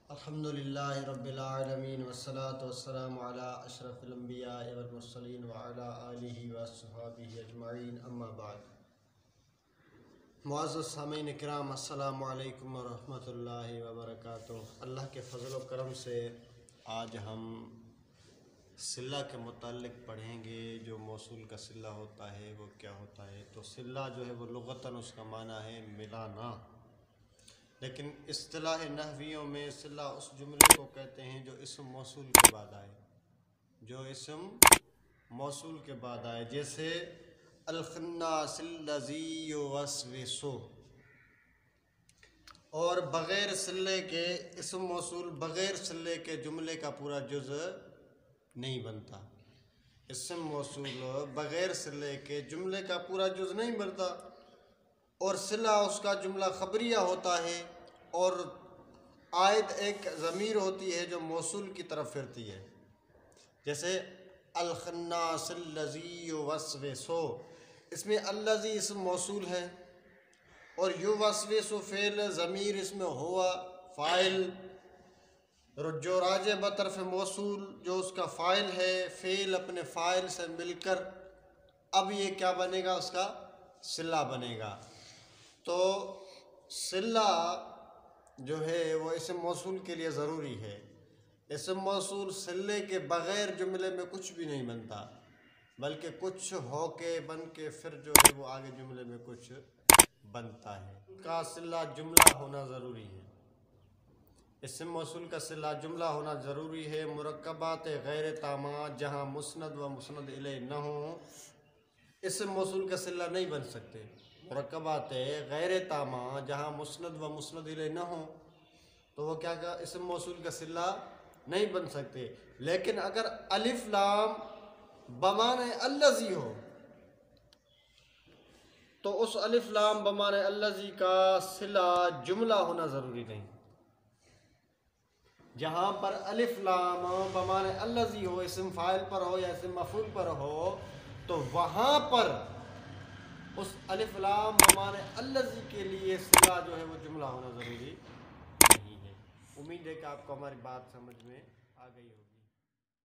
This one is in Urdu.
الحمدللہ رب العالمین والصلاة والسلام علی اشرف الانبیاء والمرسلین وعلی آلہ وصحبہ اجمعین، اما بعد۔ معزز سامعین کرام، السلام علیکم ورحمۃ اللہ وبرکاتہ۔ اللہ کے فضل و کرم سے آج ہم صلہ کے متعلق پڑھیں گے۔ جو موصول کا صلہ ہوتا ہے وہ کیا ہوتا ہے؟ تو صلہ جو ہے وہ لغتاً اس کا معنی ہے ملانا، لیکن اصطلاح نحویوں میں صلہ اس جملے کو کہتے ہیں جو اسم موصول کے بعد آئے، جو اسم موصول کے بعد آئے، جیسے الخناس الذی یوسوس، اور بغیر صلے کے اسم موصول بغیر صلے کے جملے کا پورا جز نہیں بنتا۔ اسم موصول بغیر صلے کے جملے کا پورا جز نہیں بنتا، اور صلہ اس کا جملہ خبریہ ہوتا ہے، اور عائد ایک ضمیر ہوتی ہے جو موصول کی طرف پھرتی ہے، جیسے الخناس الذی یوسوس، اس میں الذی اسم موصول ہے اور یوسوس فعل، ضمیر اس میں ہوا فاعل، جو راجع بطرف موصول جو اس کا فاعل ہے، فعل اپنے فاعل سے مل کر اب یہ کیا بنے گا؟ اس کا صلہ بنے گا۔ تو صلہ جو ہے وہ اسم موصول کے لیے ضروری ہے۔ اسم موصول صلے کے بغیر جملے میں کچھ بھی نہیں بنتا، بلکہ کچھ ہو کے بن کے پھر جو ہے وہ آگے جملے میں کچھ بنتا ہے۔ کا صلہ جملہ ہونا ضروری ہے، اسم موصول کا صلہ جملہ ہونا ضروری ہے۔ مرکبات غیر تامات جہاں مسند و مسند الیہ نہ ہوں، اسم موصول کا صلہ نہیں بن سکتے۔ مرکبات غیر تامات جہاں مسند و مسند الیہ نہ ہوں تو وہ کیا اسم موصول کا صلہ نہیں بن سکتے۔ لیکن اگر الف لام بمعنی الذی ہو تو اس الف لام بمعنی الذی کا صلہ جملہ ہونا ضروری نہیں۔ جہاں پر الف لام بمعنی الذی ہو، اسم فاعل پر ہو یا اسم مفعول پر ہو، تو وہاں پر اس الف لام بمعنی الذی کے لیے صلہ جو ہے وہ جملہ ہونا ضروری نہیں ہے۔ امید ہے کہ آپ کو ہماری بات سمجھ میں آ گئی ہوگی۔